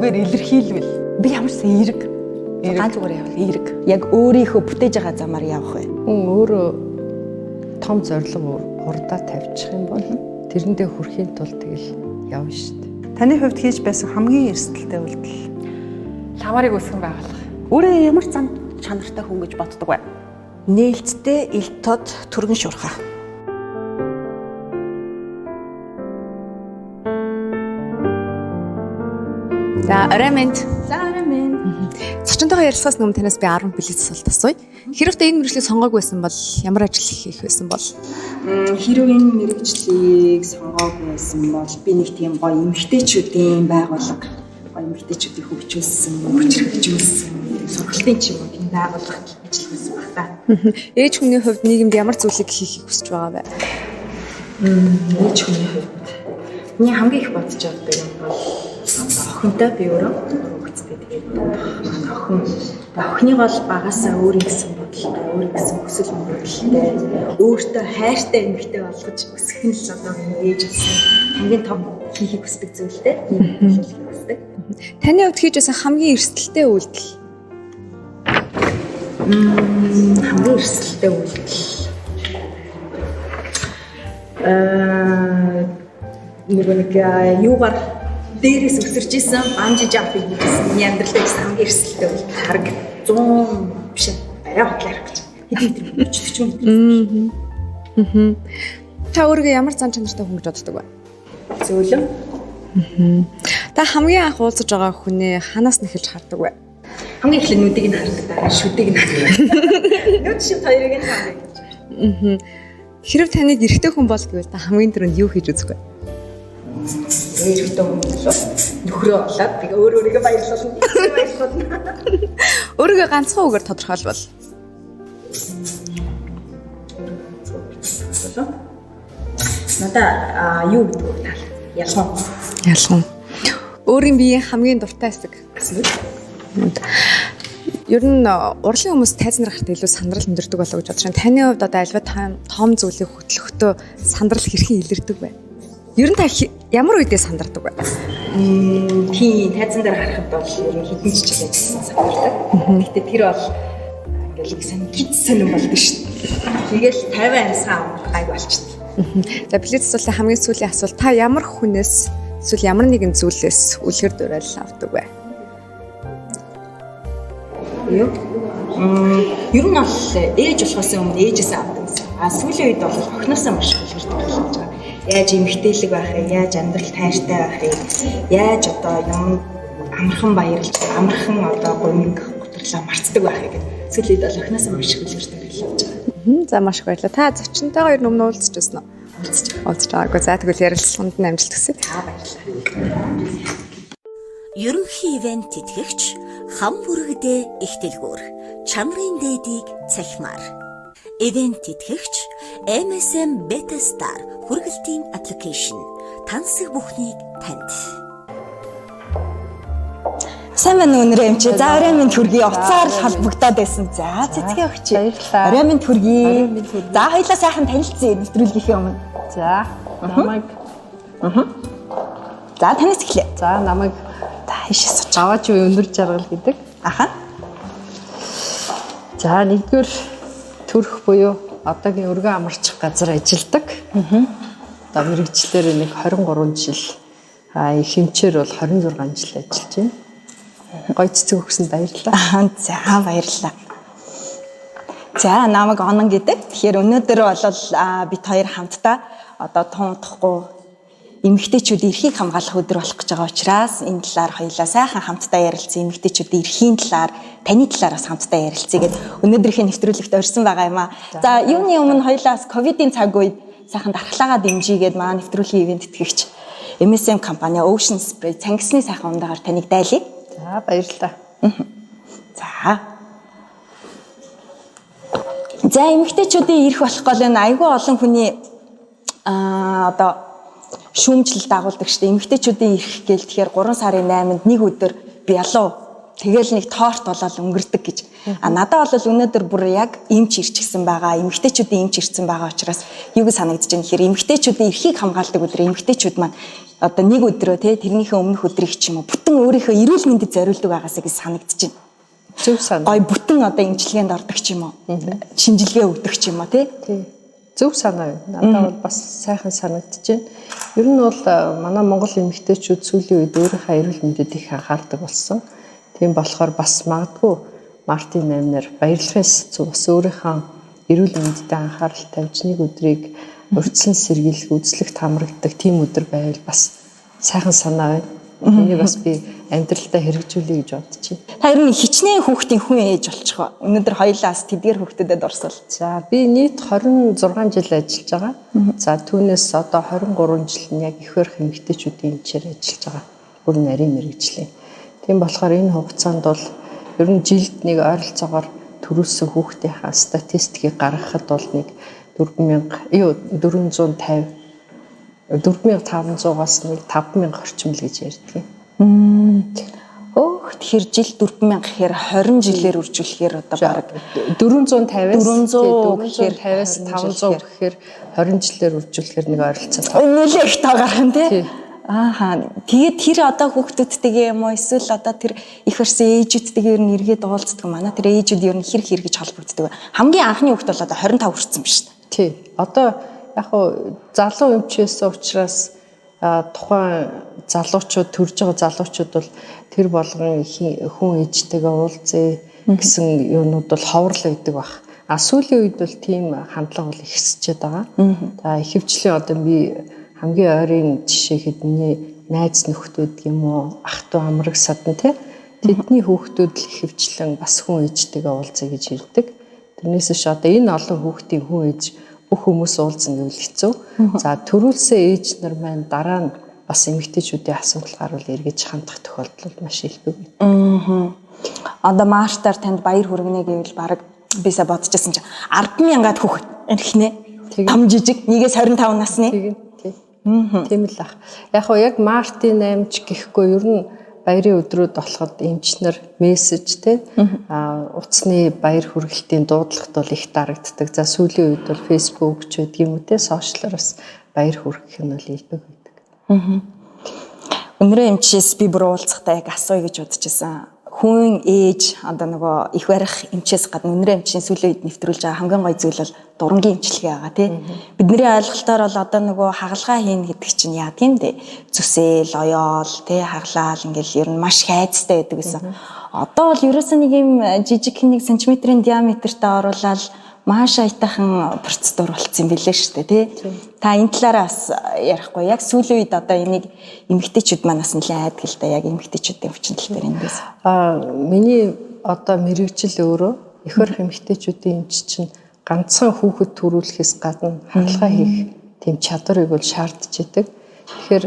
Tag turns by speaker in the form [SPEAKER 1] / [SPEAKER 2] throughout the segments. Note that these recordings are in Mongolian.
[SPEAKER 1] үгээр илэрхийлвэл би ямар ч эерэг ганц зүгээр явах эерэг. Яг өөрийнхөө бүтээж байгаа замаар явах бай.
[SPEAKER 2] Хүн өөрөө том зорилго урдаа тавьчих юм бол тэрэндээ хүрэхийн тулд тэгэл явна шүү дээ.
[SPEAKER 3] Таны хувьд хийж байсан хамгийн эрсдэлтэй үйлдэл
[SPEAKER 1] Ламарыг үүсгэн байгуулах.
[SPEAKER 4] Өөрөө ямар зам чанартай хүн гэж боддог вэ?
[SPEAKER 1] Нээлттэй ил тод түргэн шуурхаа.
[SPEAKER 5] За орой минь.
[SPEAKER 4] За арай минь.
[SPEAKER 5] Зочинтойгоо ярилцахаас өмнө танаас би 10 билет асуулт асууя. Хэрвээ энэ мэргэжлийг сонгоогүй байсан бол ямар ажил хийх байсан бол?
[SPEAKER 6] Хэрвээ энэ мэргэжлийг сонгоогүй байсан бол би нэг тийм гоё эмэгтэйчүүдийн байгууллага, гоё эмэгтэйчүүдийг хөгжүүлсэн, хүчрхэгжүүлсэн, сургалтын ч юм уу тийм байгууллага ажиллах байсан баг та.
[SPEAKER 5] Ээж хүний хувьд нийгэмд ямар зүйлийг хийхийг хүсэж байгаа вэ?
[SPEAKER 6] Ээж хүний хувьд миний хамгийн их бодож байгаа юм бол охинтой би өөрөө хөгцтэй тэгээд охины бол багасаа өөр гэсэн бодлоо, өөр гэсэн хүсэл мөрөдөлтэй, өөртөө хайртай эмэгтэй болгож өсгөх нь л одоо миний ээж гэсэн хамгийн том хийхийг хүсдэг зүйлтэй. Хийхийг хүсдэг.
[SPEAKER 5] Таны хувьд хийж байсан хамгийн эрсдэлтэй үйлдэл?
[SPEAKER 6] Хамгийн эрсдэлтэй үйлдэл. Нэг юугаар дээрээс өсөрч исэн банжи жампинг хийсэн. Миний амьдралдаа гэсэн хамгийн эрсдэлтэй үйлдэл. Хараг 100 биш арай хотлоо гэж. Хэдий метр 40 метр.
[SPEAKER 5] Та өөрийгөө ямар зан чанартай хүн гэж боддог вэ?
[SPEAKER 6] Зөөлөн.
[SPEAKER 5] Та хамгийн анх уулзаж байгаа хүнээ ханаас нь эхэлж хардаг вэ?
[SPEAKER 6] Хамгийн эхлээд нүдийг нь хардаг, дараа шүдийг нь хардаг. Нүд шүд хоёрыг нь хардаг.
[SPEAKER 5] Хэрв таныг эрэгтэй хүн бол гэвэл та хамгийн түрүүнд юу хийж үзэх вэ?
[SPEAKER 6] Эрэгтэй хүн болов нөхрөө болоод тэгээ өөрийгөө баярлуулна.
[SPEAKER 5] Өөрийгөө ганцхан үгээр тодорхойлбол?
[SPEAKER 6] Надаа юу гэдэг вэ? Ялган.
[SPEAKER 5] Ялган. Өөрийн биеийн хамгийн дуртай хэсэг гэсэн үг. Ер нь урлагийн хүмүүс тайз нар гарт илүү сандрал өндөрдөг болоо гэж бодож байна. Таны хувьд одоо альва том зүйлийг хөтлөхдөө сандрал хэрхэн илэрдэг вэ? Ер нь та ямар үедээ сандардаг вэ?
[SPEAKER 6] Тийм, тайзан дээр харахад бол ер нь хідэн жижиг ажилласан сандардаг. Гэтэ тэр бол ингээл их сонь хит сонирн болдог шүү дээ. Тэгэл 50 амьсгаа гайг болчихсон.
[SPEAKER 5] За билет асуултын хамгийн сүүлийн асуулт, та ямар хүнээс эсвэл ямар нэгэн зүйлээс үлгэр дуурайл авдаг вэ?
[SPEAKER 6] Юу? Ер нь бол ээж болохоос өмнө ээжээс авдаг гэсэн. Сүүлийн үед бол охиноосоо маш үлгэр дуурайл авч байгаа. Яаж эмэгтэйлэг байх вэ? Яаж амьдрал тайртай байх вэ? Яаж одоо юм амархан баярлж, амархан одоо гомиг готролоо марцдаг байх вэ гэдэг. Сүүлийн үед бол охиноосоо маш үлгэр дуурайл авч байгаа.
[SPEAKER 5] За маш их баярлалаа. Та зочинтойгоо ер нь өмнө уулзч байсан уу? Уулзч байгаагүй. За тэгвэл ярилцлаганд нь амжилт хүсье.
[SPEAKER 6] Баярлалаа.
[SPEAKER 7] Ерөнхий ивент тэтгэгч хам бүрэгдээ их дэлгүүр чанарын дээдийг цахимаар. Ивент тэтгэгч MSM Beta Star хүргэлтийн аппликейшн тансаг бүхнийг танд.
[SPEAKER 1] Сайн байна уу өнөрөө эмчээ. За орой минь төргий уцаар холбогдоод байсан. За цэцгийн өгч.
[SPEAKER 2] Баярлалаа.
[SPEAKER 1] Орой минь төргий. За хоёулаа сайхан танилцъя нэвтрүүлгийнхээ өмнө.
[SPEAKER 2] За намайг
[SPEAKER 1] За танаас эхлэе.
[SPEAKER 2] за намайг
[SPEAKER 1] Хайшаас оч.
[SPEAKER 2] аваач уу өндөр жаргал гэдэг.
[SPEAKER 1] Аха.
[SPEAKER 2] За нэгдүгээр төрөх буюу одоогийн өргөн амарчих газар ажилладаг. Одоо мэрэгчлэр нэг 23 жил хэмчээр бол 26 жил ажиллаж байна. Гой цэцэг өгсөн баярлалаа.
[SPEAKER 1] За баярлалаа. За намайг Онон гэдэг. Тэгэхээр өнөөдөр бол бид хоёр хамтдаа одоо тун утгахгүй эмэгтэйчүүд эрхийг хамгаалах өдөр болох гэж байгаа учраас энэ талаар хоёулаа сайхан хамтдаа ярилцсан. Эмэгтэйчүүдийн эрхийн талаар, таны талаар бас хамтдаа ярилцъя гэдэг өнөөдрийнхээ нэвтрүүлэгт орсон байгаа юм аа. За юуны өмнө хоёулаа ковидын цаг үед сайхан дархлаагаа дэмжийгээд манай нэвтрүүлгийн ивент тэтгэгч MSM компани Ocean Spray цангисны сайхан ундаагаар таныг дайлъя.
[SPEAKER 2] За баярлалаа.
[SPEAKER 1] За эмэгтэйчүүдийн эрх болох гол нь айгүй олон хүний одоо шүүмжлэл дагуулдаг шүү дээ. Эмэгтэйчүүдийн эрх гээл тэгэхээр 3 сарын 8-нд нэг өдөр бялуу тэгэл нэг торт болоод өнгөрдөг гэж. Надад бол өнөөдөр бүр яг эмч ирчихсэн байгаа. Эмэгтэйчүүдийн эмч ирсэн байгаа учраас юу гэж санагдаж байна гэхээр эмэгтэйчүүдийн эрхийг хамгаалдаг өдөр эмэгтэйчүүд маань одоо нэг өдрөө те тэрнийхээ өмнөх өдрийг ч юм уу бүтэн өөрийнхөө эрүүл мэндэд зориулдаг байгаасаа гэж санагдаж байна.
[SPEAKER 2] Зөв санаа.
[SPEAKER 1] Гой бүтэн одоо эмчилгээнд ордог ч юм уу. Шинжилгээ өгдөг ч юм уу те.
[SPEAKER 2] Тий. Зөв санаа юу. Надад бол бас сайхан санагдаж байна. Ер нь бол манай Монгол эмэгтэйчүүд сүүлийн үед өөрийнхөө эрүүл мэндэд их анхаардаг болсон. Тийм болохоор бас магадгүй Мартин 8-наар баярлахын зүг бас өөрийнхөө эрүүл мэндэд анхаарал тавьж нэг өдрийг урьдчилан сэргийлэх, үзлэгт хамрагддаг тийм өдөр байвал бас сайхан санаа байна. Энийг бас би амьдралдаа хэрэгжүүлэе гэж бодож байна.
[SPEAKER 1] Та ер нь хичнээн хүүхдийн хүн ээж болчих ба. Өнөөдөр хоёлаас тэдгээр хүүхдэдэд орсвол.
[SPEAKER 2] За би нийт 26 жил ажиллаж байгаа. За түүнээс одоо 23 жил нь яг их барих эмэгтэйчүүдийн эмчээр ажиллаж байгаа. Бүр нарийн мэргэжлийн. Тийм болохоор энэ хугацаанд бол ер нь жилд нэг ойролцоогоор төрүүлсэн хүүхдийнхаа статистикийг гаргахад бол нэг 4500-аас нэг 5000 орчим л гэж ярьдаг.
[SPEAKER 1] Тэгэхээр жил 4000 гэхээр 20 жилээр үржүүлэхээр одоо баг
[SPEAKER 2] 450-аас 500 гэхээр 20 жилээр үржүүлэхээр нэг ойролцоо.
[SPEAKER 1] Нэлээд их тоо гарах нь тий. Ааха. Тэгээд тэр одоо хүүхдүүдтэйгээ юм уу эсвэл одоо тэр их барьсан ээжүүдтэйгээ ер нь эргээд уулздаг манай тэр ээжүүд ер нь хэр гэж холбогддог вэ? Хамгийн анхны хүүхд бол одоо 25 хүрсэн ба шүү дээ.
[SPEAKER 2] Тий. Одоо яг хуу залуу эмчээс учраас тухайн залуучууд төрж байгаа залуучууд бол тэр болгон хүн ээжтэйгээ уулзъя гэсэн юмнууд бол ховрол байдаг баг. Сүүлийн үед бол тийм хандлага бол ихсчээд байгаа. За ихэвчлэн одоо би хамгийн ойрын жишээ хэд миний найз нөхдүүд юм уу ах トゥ амраг садан тий тэдний хүүхдүүд л ихэвчлэн бас хүн ээжтэйгээ уулзъя гэж ирдэг. Тэрнээс ш одоо энэ олон хүүхдийн хүн ээж бүх хүмүүс уулзна гэвэл хэцүү. За төрүүлсэн ээж нар маань дараа нь бас эмэгтэйчүүдийн асуудал гарвал эргэж хандах тохиолдол маш илбэг байна.
[SPEAKER 1] Одоо Мартаар танд баяр хүргэнэ гэвэл баг бисаа бодчихсон чинь 100000-аад хүүхэд эрхнэ. Том жижиг нэгээс 25 насны.
[SPEAKER 2] Тийм л ах. Яг хоо яг Мартин 8 гэхгүй ер нь баярын өдрүүд болоход эмчнэр мессеж те утасны баяр хүргэлтийн дуудлагт бол их дарагддаг. За сүүлийн үед бол Facebook ч гэдэг юм уу те сошиалараас баяр хүргэх нь бол илбэг байдаг.
[SPEAKER 1] Өнөөдөр эмчээс би бүр уулзахтаа яг асууя гэж бодож байсан. Хүн ээж одоо нөгөө их барих эмчээс гадна өнөөдөр эмчийн сүүлийн үед нэвтрүүлж байгаа хамгийн гоё зүйл бол дурангийн эмчилгээ байгаа тий. Бидний ойлголтоор бол одоо нөгөө хагалгаа хийн гэдэг чинь яа тийм дээ. Зүсэл, оёол тий хаглаал ингээл ер нь маш хайцтай байдаг гэсэн. Одоо бол ерөөсөө нэг юм жижиг 1 см-ийн диаметртай оруулаад маш аятайхан процедур болцсон билээ шүү дээ тий. Та энэ талаараа бас ярихгүй яг сүүлийн үед одоо энийг эмэгтэйчүүд манаас нэлээд айдаг л да яг эмэгтэйчүүдийн өвчин тал дээр эндээс.
[SPEAKER 2] Миний одоо мэрэгжил өөрөө их барих эмэгтэйчүүдийн эмч чинь ганцхан хүүхэд төрүүлэхээс гадна хагалгаа хийх тийм чадварыг бол шаардж идэг. Тэгэхээр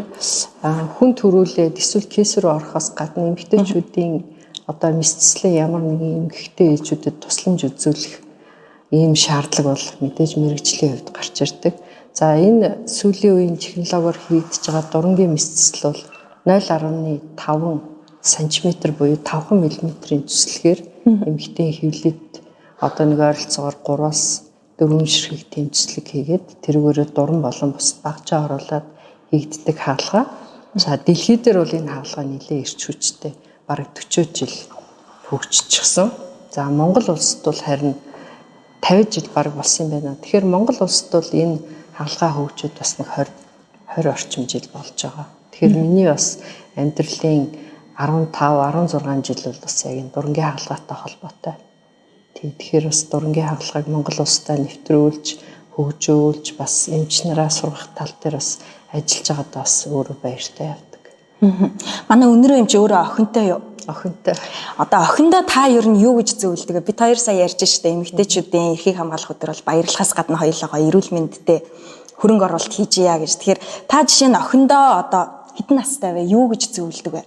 [SPEAKER 2] хүн төрүүлээд эсвэл кейс рүү орохоос гадна эмэгтэйчүүдийн одоо мэдцлээ ямар нэгэн эмэгтэй ээжүүдэд тусламж үзүүлэх ийм шаардлага бол мэдээж мэрэгжлийн хувьд гарч ирдэг. За энэ сүүлийн үеийн технологиор хийгдэж байгаа дурангийн мэдцэл бол 0.5 см буюу 5 мм-ийн зүслэгээр эмэгтэй хөвлөд одоо нэг ойролцоогоор 3-аас 4 ширхэг тэмцэлэг хийгээд тэрүүгээрээ дуран болон бус багжаа оруулаад хийгддэг хаалга. За дэлхий дээр бол энэ хаалга нэлээд эрч хүчтэй бараг 40 жил хөгжчихсөн. За Монгол улсад бол харин 50 жил бараг болсон юм байна. Тэгэхээр Монгол улсад бол энэ хаалгаа хөгжөөд бас нэг 20 орчим жил болж байгаа. Тэгэхээр миний бас амьдралын 15-16 жил бол бас яг энэ дурангийн хаалгаатай холбоотой. Тэгэхээр бас дурангийн хаалгааг Монгол улстай нэвтрүүлж, хөгжүүлж бас эмч нараа сургах тал дээр бас ажиллаж байгаадаа бас өөрөө баяртай явдаг.
[SPEAKER 1] Манай өнөрөө эмч өөрөө охинтой юу?
[SPEAKER 2] Охинтой.
[SPEAKER 1] Одоо охиндоо та ер нь юу гэж зөвлөдөг? Бид хоёр сая ярьж штэ эмэгтэйчүүдийн эрхийг хамгаалах өдөр бол баярлахаас гадна хоёулаа эрүүл мэндтэй хөрөнгө оруулалт хийжийя гэж. Тэгэхээр та жишээ нь охиндоо одоо хэдэн настай вэ? Юу гэж зөвлөдөг вэ?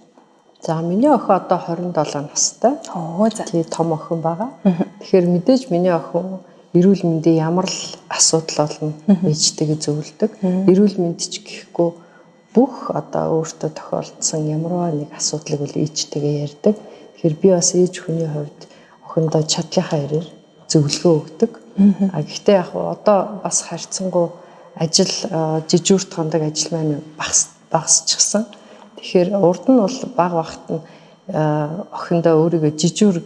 [SPEAKER 2] За миний охин одоо 27 настай.
[SPEAKER 1] За.
[SPEAKER 2] Тий том охин байгаа. Тэгэхээр мэдээж миний охин эрүүл мэндийн ямар л асуудал болно ээжтэйгээ зөвлөдөг. Эрүүл мэнд ч гэхгүй бүх одоо өөртөө тохиолдсон ямарваа нэг асуудлыг бол ээжтэйгээ ярьдаг. Тэгэхээр би бас ээж хүний хувьд охиндоо чадлынхаа хэрээр зөвлөгөө өгдөг. Гэхдээ яг одоо бас харьцангуй ажил жижүүрт хондог ажил маань багасчихсан. Тэгэхээр урд нь бол баг багт нь охиндоо өөрийгөө жижүүр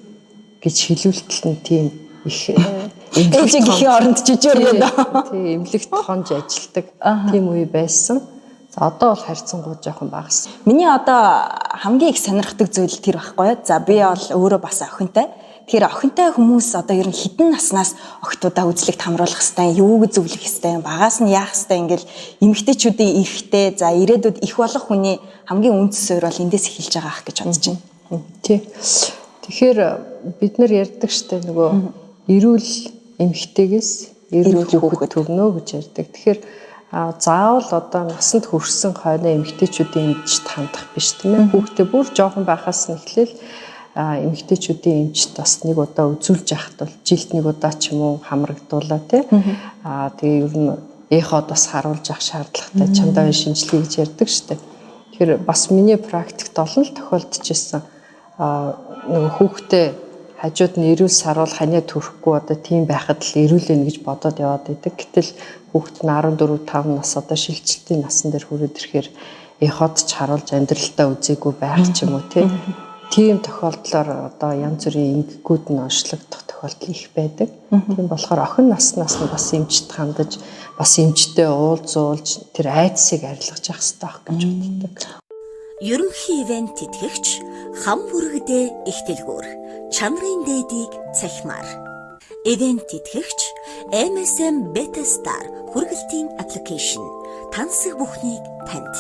[SPEAKER 2] гэж хэлүүлтэл нь тийм их
[SPEAKER 1] ээжигийн оронд жижүүр гэдэг.
[SPEAKER 2] Тийм эмнэлэгт хонж ажилладаг тийм үе байсан. За одоо бол харьцангуй жоохон багассан.
[SPEAKER 1] Миний одоо хамгийн их сонирхдаг зүйл тэр байхгүй юу? За би бол өөрөө бас охинтой. Тэгэхээр охинтой хүмүүс одоо ер нь хідэн наснаас охтуудаа үзлэгт хамруулах хэвээр юуг зөвлөх хэвээр багаас нь яах хэвээр ингээл эмэгтэйчүүдийн эрхтэй за ирээдүйд их болох хүний хамгийн үндэс суурь бол эндээс эхэлж байгаа ах гэж бодож байна.
[SPEAKER 2] Тий. Тэгэхээр бид нар ярьдаг штэ нөгөө эрүүл эмэгтэйгээс эрүүл хүүхэд төрнө гэж ярьдаг. Тэгэхээр заавал одоо насанд хүрсэн хойно эмэгтэйчүүдийн эмчт хандах биш тийм ээ. Хүүхдээ бүр жоохон байхаас нь эхлээл эмэгтэйчүүдийн эмчт бас нэг удаа үзүүлж яхад бол жилд нэг удаа ч юм уу хамрагдуулаа тий. Тэгээ ер нь эход бас харуулж явах шаардлагатай чамдаа шинжилгээ гэж ярьдаг штэ. Тэгэхээр бас миний практикт олон л тохиолдож ирсэн. Нөгөө хүүхдээ хажууд нь эрүүл саруул ханиа төрөхгүй одоо тийм байхад л эрүүлэн гэж бодоод яваад идэг. Гэтэл хүүхэд нь 14 5 нас одоо шилжилтийн насан дээр хүрээд ирэхээр эход ч харуулж амьдралтаа үзээгүй байх ч юм уу тийм тохиолдлоор одоо янз бүрийн эмгэгүүд нь онцлогдох тохиолдол их байдаг. Тийм болохоор охин наснаас нь бас эмчт хандаж бас эмчтэй уулзуулж тэр айдсыг арилгаж явах хэрэгтэй гэж боддог.
[SPEAKER 7] Ерөнхий ивент тэтгэгч хам бүрэгдээ ихтэлгүүр чанарын дээдийг цахимаар. Ивент тэтгэгч MSM Beta Star хүргэлтийн аппликейшн тансаг бүхнийг танд.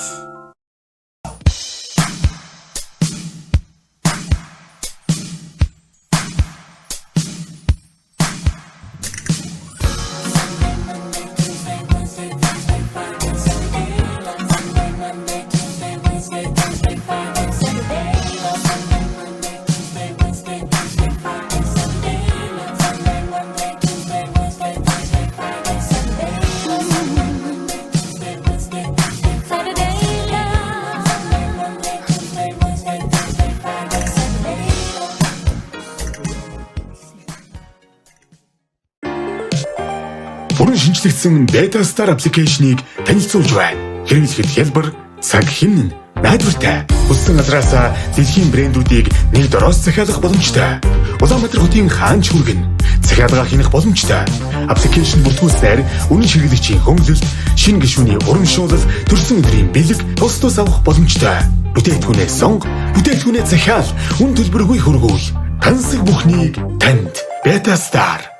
[SPEAKER 8] Бүрэн шинжлэгдсэн Beta Star аппликейшнийг танилцуулж байна. Хэрэглэхэд хялбар, цаг хэмнэн, найдвартай. Хүссэн газраас дэлхийн брэндүүдийг нэг дороос захиалах боломжтой. Улаанбаатар хотын хаанч хүргэн захиалга хийх боломжтой. Аппликейшн бүртгүүлснээр үнэн хэрэглэгчийн хөнгөлөлт, шинэ гишүүний урамшуулал, төрсөн өдрийн бэлэг тусдаас авах боломжтой. Бүтээгдэхүүнээ сонго, бүтээгдэхүүнээ захиал, үн төлбөргүй хөргүүл. Тансаг бүхнийг танд. Beta Star.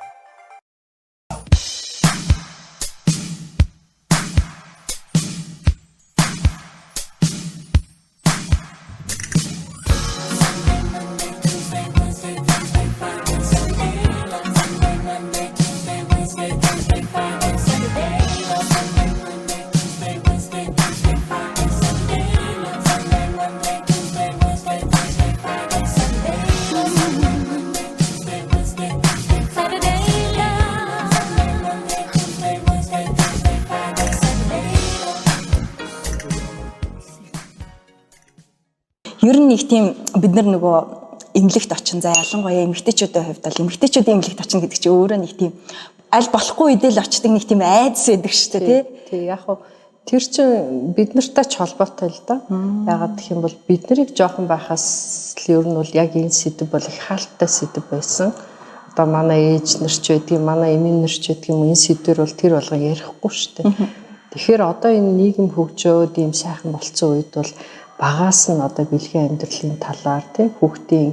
[SPEAKER 1] Ер нь нэг тийм бид нар нөгөө эмнэлэгт очин за ялангуяа эмэгтэйчүүдийн хувьд бол эмэгтэйчүүдийн эмнэлэгт очин гэдэг чинь өөрөө нэг тийм аль болохгүй үедээ л очдөг нэг тийм айдас байдаг шүү дээ
[SPEAKER 2] тий. Яг хөө тэр чинь бид нартай ч холбоотой л да. Ягаад гэх юм бол бид нарыг жоохон байхаас л ер нь бол яг энэ сэдв бол их хаалттай сэдв байсан. Одоо манай ээж нар ч байдгийг, манай эмээ нар ч байдгийг энэ сэдвэр бол тэр болгон ярихгүй шүү дээ. Тэгэхээр одоо энэ нийгэм хөгжөөд ийм сайхан болцсон үед бол багаас нь одоо бэлгийн амьдралын талаар тий хүүхдийн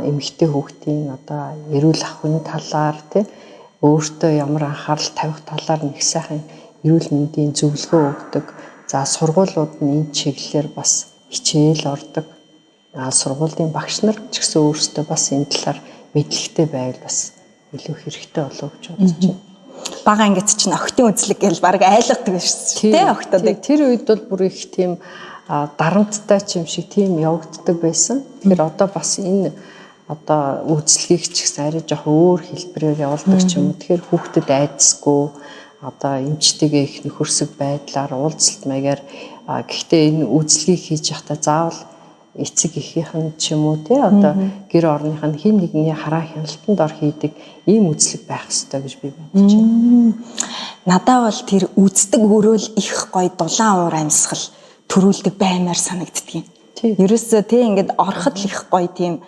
[SPEAKER 2] эмэгтэй хүүхдийн одоо эрүүл ахуйн талаар тий өөртөө ямар анхаарал тавих талаар нэг сайхан эрүүл мэндийн зөвлөгөө өгдөг. За сургуулиуд нь энэ чиглэлээр бас хичээл ордог. Сургуулийн багш нар ч гэсэн өөрсдөө бас энэ талаар мэдлэгтэй байвал бас илүү хэрэгтэй болов гэж бодож байна.
[SPEAKER 1] Бага ангид чинь охтын үзлэг гэж баг айлгадаг шүү дээ тий охтодыг.
[SPEAKER 2] Тэр үед бол бүр их тийм дарамттай ч юм шиг тийм явагддаг байсан. Тэгэхээр одоо бас энэ одоо үйлчлэгийг ч гэсэн арай жоох өөр хэлбэрээр явуулдаг ч юм уу. Тэгэхээр хүүхдэд айдасгүй одоо эмчтэйгээ их нөхөрсөг байдлаар уулзалт маягаар гэхдээ энэ үйлчлэгийг хийж явахдаа заавал эцэг эхийнхэн ч юм уу тий одоо гэр орных нь хин нэгний хараа хяналтанд ор хийдэг ийм үйлчлэг байх ёстой гэж би бодож байна.
[SPEAKER 1] Надад бол тэр үздэг өрөөл их гоё дулаан уур амьсгал төрүүлдэг баймаар санагддгийг.
[SPEAKER 2] Тийм.
[SPEAKER 1] Ерөөсөө тий ингээд ороход л их гоё тийм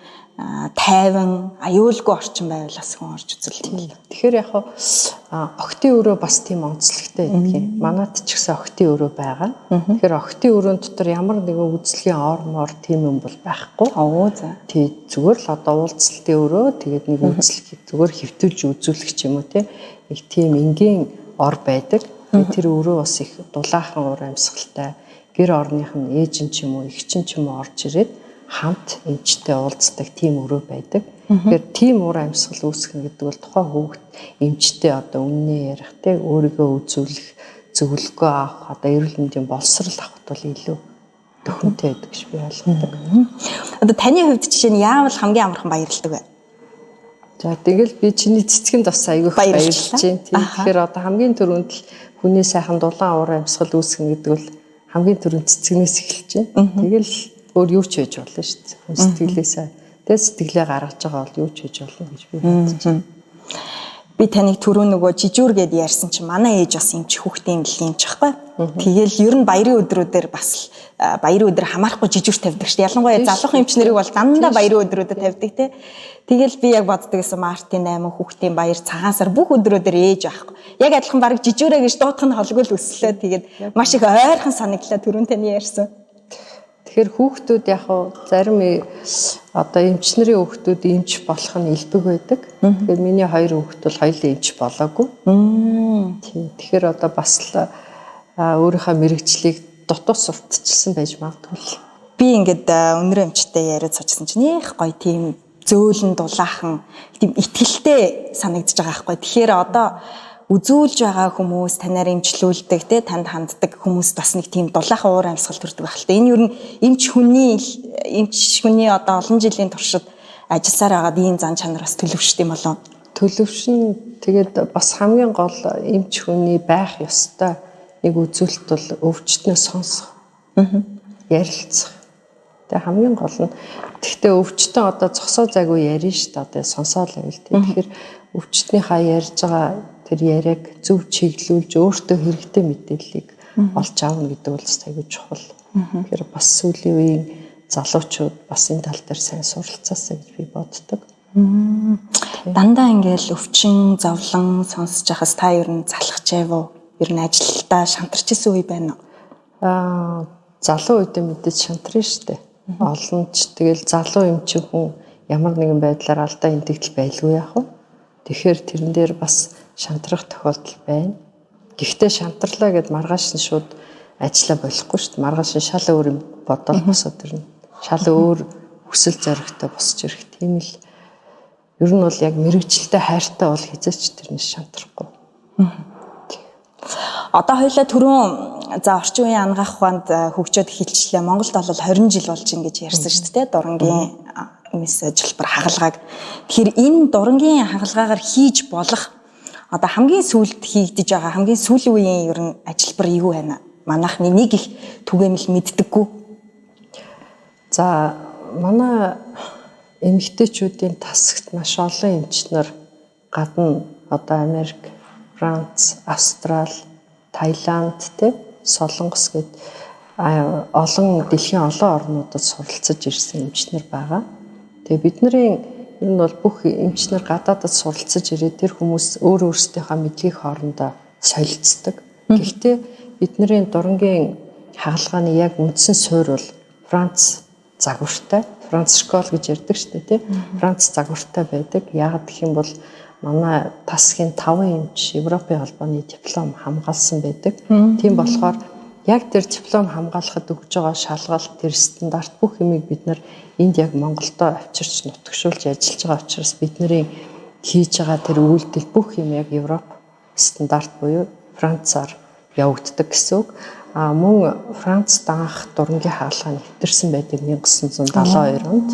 [SPEAKER 1] тайван, аюулгүй орчин байвал бас хүн орж үзүүлдэг.
[SPEAKER 2] Тэгэхээр яг охтын өрөө бас тийм онцлогтой байдаг. Манайд ч гэсэн охтын өрөө байгаа. Тэгэхээр охтын өрөөнд дотор ямар нэгэн үзлэгийн ор тийм юм бол байхгүй.
[SPEAKER 1] Оо за.
[SPEAKER 2] Тий зүгээр л одоо уулзалтын өрөө тэгээд нэг үзлэг зүгээр хэвтүүлж үзүүлэх ч юм уу тий. Их тийм энгийн ор байдаг. Тэр өрөө бас их дулаахан уур амьсгалтай. Гэр орных нь ээж нь ч юм уу, эх чинь ч юм уу орж ирээд хамт эмчтэй уулздаг тийм өрөө байдаг. Тэгэхээр тийм уур амьсгал үүсгэх гэдэг бол тухайн хүүхэд эмчтэй одоо өмнө ярих те өөрийгөө үзүүлэх, зөвлөгөө авах, одоо эрүүл мэндийн боловсрол авахд бол илүү төхөнтэй байдаг гэж би ойлгодог.
[SPEAKER 1] Одоо таны хувьд жишээ нь яавал хамгийн амархан баярлдаг вэ?
[SPEAKER 2] За тэгэл би чиний цэцгэнд бас айгүйх баярлж байна. Тэгэхээр одоо хамгийн түрүүнд л хүний сайхан дулаан уур амьсгал үүсгэх гэдэг бол хамгийн түрүүнд цэцгнээс эхэлж байна. Тэгэл өөр юу ч хийж болно шүү дээ. Хүн сэтгэлээсээ тэгээд сэтгэлээ гаргаж байгаа бол юу ч хийж болно гэж би бодож байна.
[SPEAKER 1] Би таныг түрүү нөгөө жижүүр гэд ярьсан чинь манай ээж бас эмч хүүхдийн эмч байхгүй. Тэгэл ер нь баярын өдрүүдээр бас баярын өдөр хамаарахгүй жижүүр тавьдаг шүү дээ. Ялангуяа залуухан эмч нарыг бол дандаа баярын өдрүүдэд тавьдаг те. Тэгэл би яг боддог гэсэн Мартин 8 хүүхдийн баяр цагаан сар бүх өдрүүдээр ээж байхгүй. Яг адилхан баг жижүүрээ гэж дуудах нь холгүй л өслөө. Тэгээд маш их ойрхон санагдлаа түрүүн таны ярьсан.
[SPEAKER 2] Тэгэхээр хүүхдүүд яг зарим одоо эмч нарын хүүхдүүд эмч болох нь элбэг байдаг. Тэгэхээр миний хоёр хүүхд бол хоёулаа эмч болоогүй. Тийм. Тэгэхээр одоо бас л өөрийнхөө мэрэгжлийг дутуу сурталчилсан байж магадгүй.
[SPEAKER 1] Би ингээд өнөр эмчтэй яриад суучихсан чинь их гоё тийм зөөлөн дулаахан тийм итгэлтэй санагдаж байгаа байхгүй. Тэгэхээр одоо үзүүлж байгаа хүмүүс танаар эмчлүүлдэг те танд ханддаг хүмүүс бас нэг тийм дулаахан уур амьсгал төрдөг байх л та. Энэ юу н эмч хүний одоо олон жилийн туршид ажилласаар байгаад ийм зан чанар бас төлөвшд юм болов.
[SPEAKER 2] Төлөвшин тэгээд бас хамгийн гол эмч хүний байх ёстой нэг үзүүлэлт бол өвчтнөө сонсох. Ярилцах. Тэгээ хамгийн гол нь тэгтээ өвчтөн одоо зогсоо зайгүй ярина шүү дээ. Одоо сонсоол байвал тэгэхээр өвчтнийхаа ярьж байгаа тэр яриаг зөв чиглүүлж өөртөө хэрэгтэй мэдээллийг олж аавна гэдэг бол аюул чухал. Тэгэхээр бас сүүлийн үеийн залуучууд бас энэ тал дээр сайн суралцаасаа гэж би боддог.
[SPEAKER 1] Дандаа ингээл өвчин зовлон сонсож байхаас та ер нь залхажээв үү? Ер нь ажилдаа шантарч исэн үе байна уу?
[SPEAKER 2] Залуу үедээ мэдээж шантарна шүү дээ. Олон ч тэгэл залуу юм чи хүн ямар нэгэн байдлаар алдаа интгэл байлгүй яах вэ? Тэгэхээр тэрэн дээр бас шантрах тохиолдол байна. Гэхдээ шантарлаа гэд маргааш нь шууд ажиллаа болохгүй шүү дээ. Маргааш нь шал өөр юм бодол босоод ирнэ. Шал өөр хүсэл зоригтой босч ирэх. Тийм л ер нь бол яг мэрэгчлээ хайртай бол хязгаарч тэрнээс шантрахгүй.
[SPEAKER 1] Одоо хоёлаа түрүүн за орчин үеийн ангаах ухаанд хөгжөөд эхэлчлээ. Монголд бол 20 жил болж ин гэж ярьсан шүү дээ. Дурангийн эмээс ажилбар хагалгааг. Тэгэхээр энэ дурангийн хагалгаагаар хийж болох одоо хамгийн сүүлд хийгдэж байгаа хамгийн сүүлийн үеийн ер нь ажилбар юу байна? Манайхны нэг их түгээмэл мэддэггүй.
[SPEAKER 2] За манай эмэгтэйчүүдийн тасагт маш олон эмчнэр гадна одоо Америк, Франц, Австрали, Таиланд те Солонгос гэд олон дэлхийн олон орнуудад суралцаж ирсэн эмчнэр байгаа. Тэгээ бидний энэ бол бүх эмчнэр гадаадад суралцаж ирээд тэр хүмүүс өөр өөрсдийнхөө мэдлэгийг хоорондоо солилцдог. Гэхдээ бидний дурангийн хагалгааны яг үндсэн суурь бол Франц загвартай, Франц школ гэж ярьдаг шүү дээ тий. Франц загвартай байдаг. Яагаад гэх юм бол манай тасгийн 5 эмч Европын холбооны диплом хамгаалсан байдаг. Тийм болохоор яг тэр диплом хамгаалахад өгж байгаа шалгалт, тэр стандарт бүх юмыг бид нар энд яг Монголдо авчирч нутагшуулж ажиллаж байгаа учраас бидний хийж байгаа тэр үйлдэл бүх юм яг Европ стандарт буюу Францаар явагддаг гэсэн үг. Мөн Францд анх дурангийн хаалгаа нэвтэрсэн байдаг 1972 онд.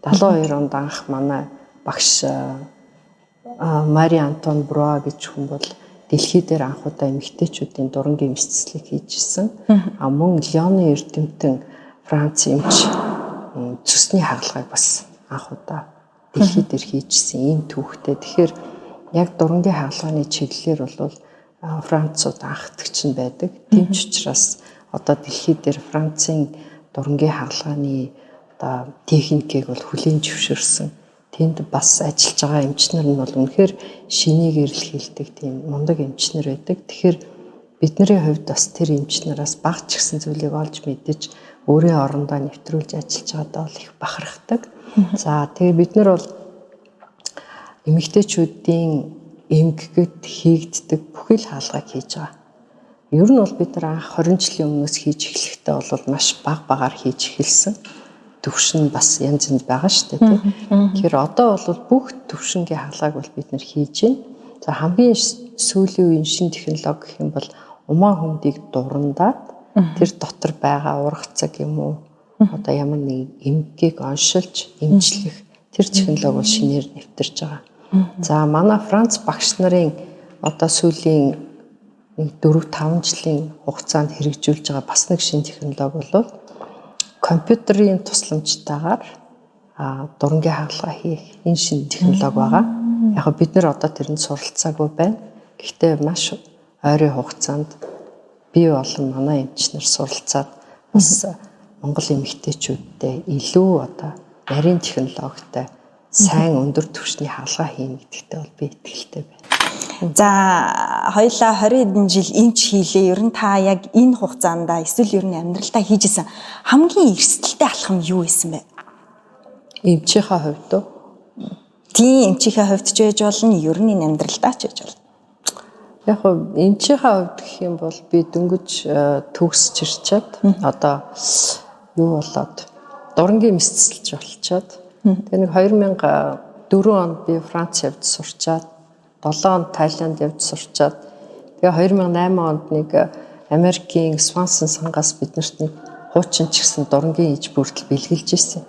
[SPEAKER 2] 72 онд анх манай багш Мари Антон Бруа гэж хүн бол дэлхий дээр анх удаа эмэгтэйчүүдийн дурангийн эмчилгээг хийжсэн. Мөн Лионы эрдэмтэн Франц эмч цусны хагалгааг бас анх удаа дэлхий дээр хийжсэн ийм түүхтэй. Тэгэхээр яг дурангийн хагалгааны чиглэлээр бол Францууд анхдагч нь байдаг. Тийм ч учраас одоо дэлхий дээр Францын дурангийн хаалганы одоо техникийг бол хүлээн зөвшөөрсөн. Тэнд бас ажиллаж байгаа эмчнэр нь бол үнэхээр шинийг эрэлхийлдэг тийм мундаг эмчнэр байдаг. Тэгэхээр бидний хувьд бас тэр эмчнараас бага ч гэсэн зүйлийг олж мэдэж өөрийн орондоо нэвтрүүлж ажиллаж байгаадаа бол их бахархдаг. За тэгээ бид нар бол эмэгтэйчүүдийн эмгэгт хийгддэг бүхэл хаалгыг хийж байгаа. Ер нь бол бид нар анх 20 жилийн өмнөөс хийж эхлэхдээ бол маш багаар хийж эхэлсэн. Төвшин бас янз янз байгаа шүү дээ тийм. Тэгэхээр одоо бол бүх төвшингийн хаалгыг бол бид нар хийж байна. За хамгийн сүүлийн үеийн шинэ технологи гэх юм бол умаа хөмдийг дурандаад тэр дотор байгаа ургацаг юм уу одоо ямар нэг эмгэгийг оншилж эмчлэх тэр технологи бол шинээр нэвтэрж байгаа. За манай Франц багш нарын одоо сүүлийн 4-5 жилийн хугацаанд хэрэгжүүлж байгаа бас нэг шинэ технологи бол компьютерийн тусламжтайгаар дурангийн хаалга хийх энэ шинэ технологи байгаа. Яг нь бид нар одоо тэрэнд суралцаагүй байна. Гэхдээ маш ойрын хугацаанд бий болон манай эмчнэр суралцаад бас Монгол эмэгтэйчүүдтэй илүү одоо нарийн технологитой сайн өндөр түвшний хаалга хийнэ гэдэгтээ бол би итгэлтэй байна.
[SPEAKER 1] За хоёлаа 20 хэдэн жил эмч хийлээ. Ер нь та яг энэ хугацаанд эсвэл ер нь амьдралдаа хийжсэн хамгийн эрсдэлтэй алхам юу байсан бэ?
[SPEAKER 2] Эмчийнхаа хувьд уу?
[SPEAKER 1] Тийм эмчийнхаа хувьд ч байж болно, ер нь энэ амьдралдаа ч байж болно.
[SPEAKER 2] Яг нь эмчийнхаа хувьд гэх юм бол би дөнгөж төгсөж ирчээд одоо юу болоод дурангийн мэдсэлж болчоод тэгээ нэг 2004 онд би Франц явж сурчаад 7 онд Тайланд явж сурчаад тэгээ 2008 онд нэг Америкийн Swanson сангаас биднэрт нэг хуучин ч гэсэн дурангийн иж бүрдэл бэлгэлж ирсэн.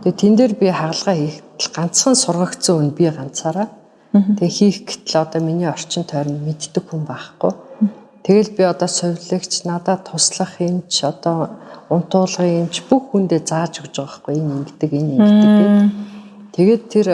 [SPEAKER 2] Тэгээ тэн дээр би хаалгаа хийх ганцхан сургагдсан үн би ганцаараа. Тэгээ хийх гэтэл одоо миний орчин тойрон мэддэг хүн байхгүй. Тэгэл би одоо совилогч, надад туслах юмч, одоо унтуулгын юмч бүх хүндээ зааж өгч байгаа байхгүй. Энэ ингэдэг, энэ ингэдэг гэдэг. Тэгээд тэр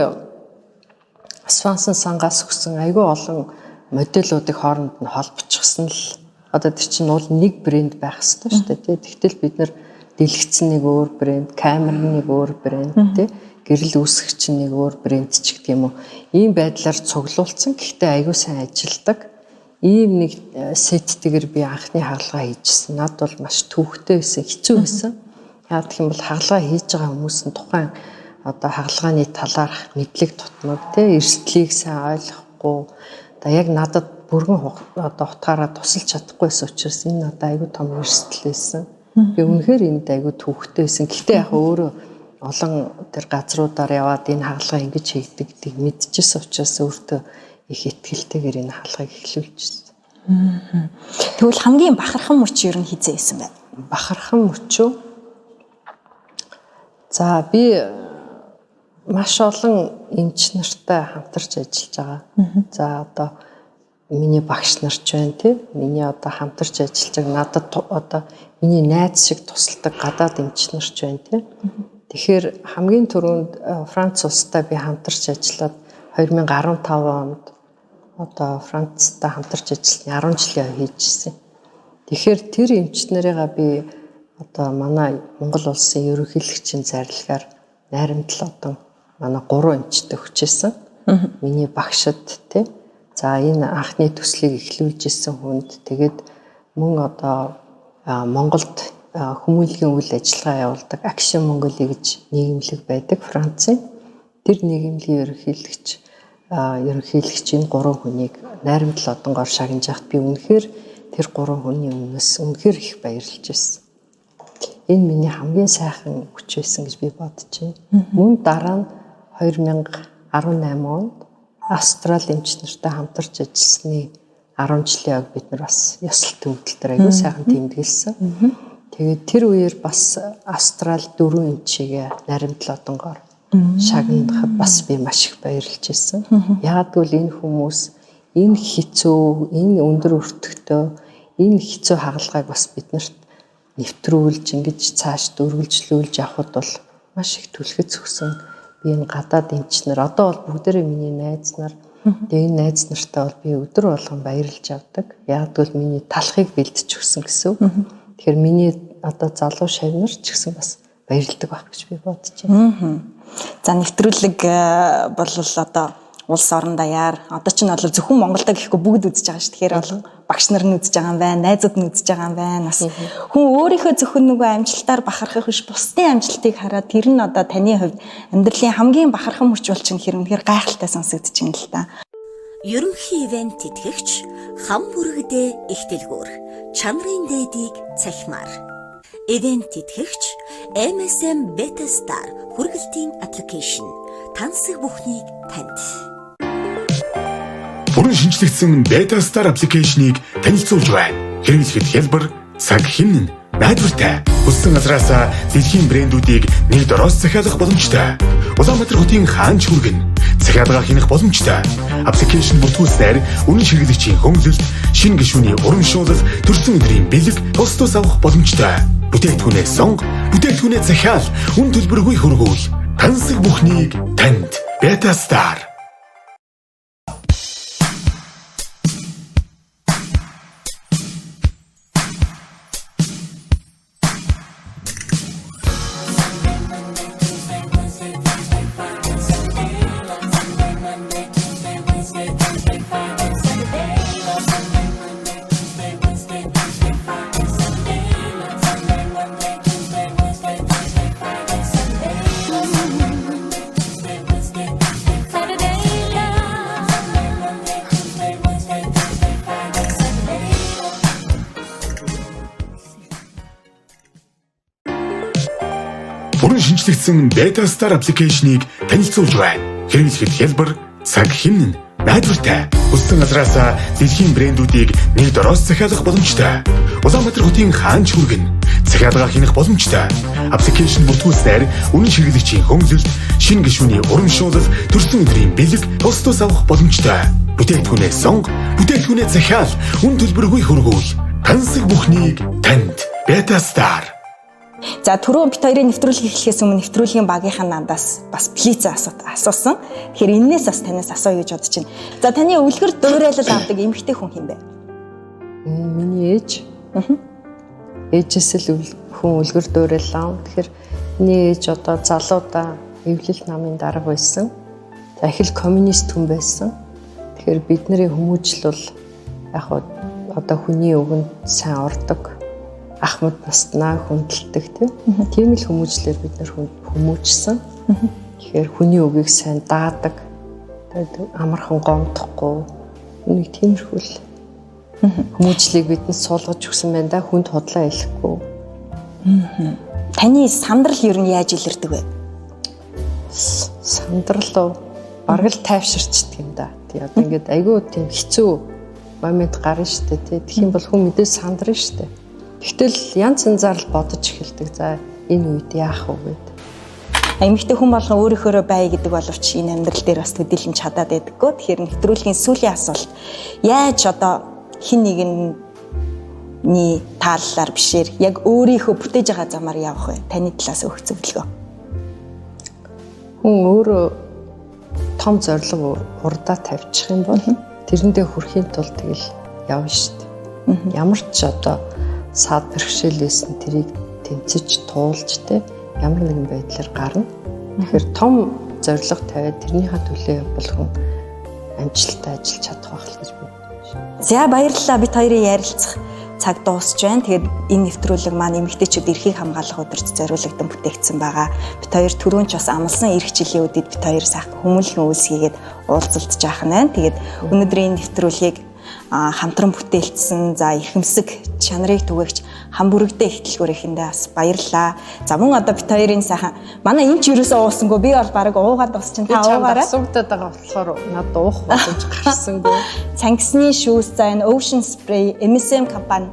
[SPEAKER 2] Swanson сангаас өгсөн айгүй олон модельуудыг хооронд нь холбочихсон л одоо тэр чинь бол нэг брэнд байх хэрэгтэй шүү дээ. Тэгтэл бид нар дэлгэцэн нэг өөр брэнд, камер нэг өөр брэнд тий гэрэл үүсгэгч нэг өөр брэнд ч гэх юм уу. Ийм байдлаар цуглуулсан. Гэхдээ айгүй сайн ажилдаг. Ийм нэг сеттэйгэр би анхны хаалгаа хийжсэн. Над бол маш төвхтэй байсан, хэцүү байсан. Яг гэх юм бол хаалгаа хийж байгаа хүмүүс нь тухайн одоо хаалгааны талаарх мэдлэг тутмаг тий эрсдлийг сайн ойлгохгүй. Одоо яг надад бүргэн одоо утгаараа тусалж чадахгүйсэн учраас энэ надад айгүй том эрсдэл байсан. Би үнэхээр энд айгүй төвхтэй байсан. Гэхдээ яг өөрөө олон тэр газруудаар яваад энэ хаалгаа ингэж хийгдэг гэдгийг мэдчихсэн учраас өөртөө их итгэлтэйгээр энэ хаалгыг эхлүүлчихсэн.
[SPEAKER 1] Тэгвэл хамгийн бахархан мөч ер нь хизээ байсан бэ?
[SPEAKER 2] Бахархан мөч үү? За би маш олон эмч нартай хамтарч ажиллаж байгаа. За одоо миний багш нар ч байна тий. Миний одоо хамтарч ажиллаж байгаа надад одоо миний найз шиг тусалдаг гадаад эмч нар ч байна тий. Тэгэхээр хамгийн түрүүнд Франц улстай би хамтарч ажиллаад 2015 онд одоо Францтай хамтарч ажилласны 10 жилийн хийжсэн. Тэгэхээр тэр эмчнэрийгээ би одоо манай Монгол улсын ерөнхийлөгчийн зарилгаар найрамдал одоо манай 3 эмчтэй өгчээсэн. Миний багшд тий. За энэ анхны төслийг эхлүүлж исэн хүнд тэгээд мөн одоо Монголд хүмүүнлэгийн үйл ажиллагаа явуулдаг Action Mongolia гэж нийгэмлэг байдаг Францын. Тэр нийгэмлэгийн ерөнхийлөгчийн 3 хүнийг найрамдал одонгоор шагнаж байхад би үнэхээр тэр 3 хүний өмнөөс үнэхээр их баярлж байсан. Энэ миний хамгийн сайхан хүч байсан гэж би бодож байна. Мөн дараа нь 2018 онд Австрали эмч нартай хамтарч ажилласны 10 жилийн ог бид нар бас ёслолт төвлөлтөөр аягүй сайхан тэмдэглэсэн. Тэгээд тэр үеэр бас Австрали 4 эмчигээ найрамдал одонгоор шагнахад бас би маш их баярлж байсан. Яг гэвэл энэ хүмүүс энэ хэцүү, энэ өндөр өртөгтэй, энэ хэцүү хаалгааг бас биднэрт нэвтрүүлж ингэж цааш дөрвөлжлүүлж явхад бол маш их түлхэц өгсөн. Би энэ гадаад эмчнэр одоо бол бүгдээрээ миний найз нар. Тэгээ энэ найз нартай бол би өдөр болгон баярлж авдаг. Яг гэвэл миний талхыг бэлдэж өгсөн гэсэн. Тэгэхээр миний одоо залуу шавнар ч гэсэн бас баярлдаг байх гэж би бодож байна.
[SPEAKER 1] За нэвтрүүлэг бол одоо улс орон даяар одоо ч нь бол зөвхөн Монголда гэхгүй бүгд үзэж байгаа шүү. Тэгэхээр бол багш нар нь үзэж байгаа юм байна, найзууд нь үзэж байгаа юм байна. Бас хүн өөрийнхөө зөвхөн нөгөө амжилтаар бахархах биш, бусдын амжилтыг хараад тэр нь одоо таны хувьд амьдралын хамгийн бахархан мөч бол чинь хэрэг гайхалтай сонсогдож байна л та.
[SPEAKER 7] Ерөнхий ивент тэтгэгч хам бүрэгдээ ихтэлгүүр чанарын дээдийг цахимаар. Ивент тэтгэгч MSM Beta Star хүргэлтийн аппликейшн тансаг бүхнийг танд.
[SPEAKER 8] Бүрэн шинжлэгдсэн Beta Star аппликейшнийг танилцуулж байна. Хэрэглэхэд хялбар, цаг хэмнэн, найдвартай. Хүссэн газраас дэлхийн брэндүүдийг нэг дороос захиалах боломжтой. Улаанбаатар хотын хаанч хүргэн захиалга хийх боломжтой. Аппликейшн бүртгүүлснээр үнэн хэрэглэгчийн хөнгөлөлт, шинэ гишүүний урамшуулал, төрсөн өдрийн бэлэг тусдаас авах боломжтой. Бүтээгдэхүүнээ сонго, бүтээгдэхүүнээ захиал, үн төлбөргүй хөргүүл. Тансаг бүхнийг танд. Beta Star. Бүрэн шинжлэгдсэн Beta Star аппликейшнийг танилцуулж байна. Хэрэглэхэд хялбар, цаг хэмнэн, найдвартай. Хүссэн газраас дэлхийн брэндүүдийг нэг дороос захиалах боломжтой. Улаанбаатар хотын хаанч хүргэн захиалга хийх боломжтой. Аппликейшн бүртгүүлснээр үнэн хэрэглэгчийн хөнгөлөлт, шинэ гишүүний урамшуулал, төрсөн өдрийн бэлэг тусдаас авах боломжтой. Бүтээгдэхүүнээ сонго, бүтээгдэхүүнээ захиал, үн төлбөргүй хөргүүл. Тансаг бүхнийг танд. Beta Star.
[SPEAKER 1] За түрүү бит хоёрын нэвтрүүлэг эхлэхээс өмнө нэвтрүүлгийн багийнхаа надаас бас блицээ асуусан. Тэгэхээр энээс бас танаас асууя гэж бодож байна. За таны өвлгөр дуурайлал авдаг эмэгтэй хүн хэм бэ?
[SPEAKER 2] Миний ээж. Ээжээс л хүн өвлгөр дуурайлаа. Тэгэхээр миний ээж одоо залуудаа эвлэл намын дарга байсан. За их л коммунист хүн байсан. Тэгэхээр бидний хүмүүжил бол яг одоо хүний өвгөнд сайн ордог. Ахмад настнаа хүндэлдэг тийм л хүмүүжлэр бид нар хүмүүжсэн. Тэгэхээр хүний үгийг сайн даадаг. Тэгээд амархан гомдохгүй. Нэг тиймэрхүү л хүмүүжлийг бидэнд суулгаж өгсөн байна да, хүнд худлаа хэлэхгүй.
[SPEAKER 1] Таны сандрал ер нь яаж илэрдэг вэ?
[SPEAKER 2] Сандрал бараг л тайвширчдаг юм да. Тий одоо ингээд айгүй тийм хэцүү момент гарна штэ тий. Тэгэх юм бол хүн мэдээ сандрна штэ. Гэтэл янз янзаар л бодож эхэлдэг. За энэ үед яах вэ гэд.
[SPEAKER 1] Эмэгтэй хүн болгон өөрийнхөө бай гэдэг боловч энэ амьдрал дээр бас төдийлөн чадаад байдаггүй. Тэгэхээр нэвтрүүлгийн сүүлийн асуулт яаж одоо хин нэгний тааллаар бишээр яг өөрийнхөө бүтээж байгаа замаар явах вэ? Таны талаас өгөх зөвлөгөө.
[SPEAKER 2] Хүн өөрөө том зорилго урдаа тавьчих юм бол тэрэндээ хүрэхийн тулд тэгэл явна шүү дээ. Ямар ч одоо саад бэрхшээлээс нь тэрийг тэнцэж туулж те ямар нэгэн байдлаар гарна. Тэгэхээр том зорилго тавиад тэрнийхээ төлөө явбал хүн амжилттай ажиллаж чадах байх л гэж би бодож байна.
[SPEAKER 1] За баярлалаа, бид хоёрын ярилцах цаг дуусч байна. Тэгээд энэ нэвтрүүлэг маань эмэгтэйчүүд эрхийг хамгаалах өдөрт зориулагдсан бүтээгдсэн байгаа. Бид хоёр түрүүн ч бас амлсан эрх жилийн үдэд бид хоёр сайхан хүмүүнлэхэн үйлсгээд уулзалтж байгаа нь байна. Тэгээд өнөөдрийн нэвтрүүлгийг хамтран бүтээлцсэн за эрхэмсэг чанарыг түгээгч хам бүрэгдээ ихтэлгүүр ихэндээ бас баярлалаа. За мөн одоо бит хоёрын сайхан манай энэ ч юусоо уусангүй би бол баг уугаад усчин та уугаараа
[SPEAKER 2] асуугдаад байгаа болохоор надад уух боломж гарсангүй.
[SPEAKER 1] Цангисны шүүс за энэ Ocean Spray MSM компани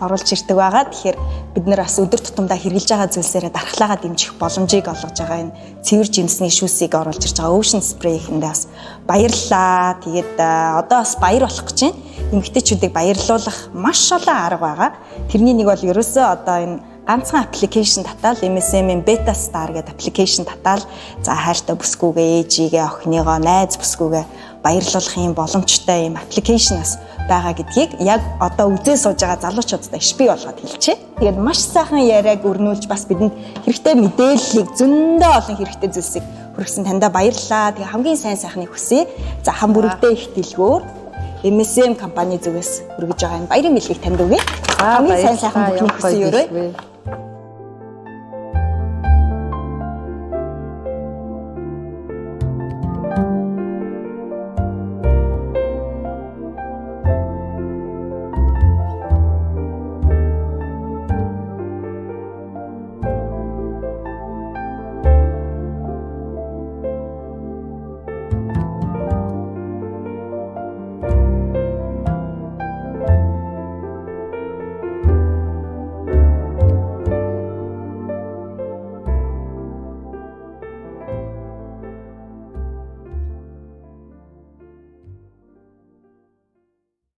[SPEAKER 1] оруулж ирдэг байгаа. Тэгэхээр бид нар бас өдөр тутамдаа хэрэгжилж байгаа зүйлсээрээ дархлаагаа дэмжих боломжийг олгож байгаа энэ цэвэр жимсний шүүсийг оруулж ирж байгаа Ocean Spray ихэндээ бас баярлалаа. Тэгээд одоо бас баяр болох гэж байна. Эмэгтэйчүүдийг баярлуулах маш олон арга байгаа. Тэрний нэг бол ерөөсөө одоо энэ ганцхан аппликейшн татаал MSM-ийн Beta Star гэдэг аппликейшн татаал за хайртай бүсгүйгээ ээжигээ охиныгоо найз бүсгүйгээ баярлуулах юм боломжтой юм аппликейшнаас байгаа гэдгийг яг одоо үзээ сууж байгаа залуучуудад иш бий болгоод хэлчихэ. Тэгээд маш сайхан яриаг өрнүүлж бас бидэнд хэрэгтэй мэдээллийг зөндөө олон хэрэгтэй зүйлсийг хүргэсэн таньда баярлалаа. Тэгээ хамгийн сайн сайхныг хүсье. За хам бүрэгдээ их дэлгүүр MSM компани зүгээс хүргэж байгаа энэ баярын бэлгийг танд өгье. Хамгийн сайн сайхан бүхнийг хүсье өрөө.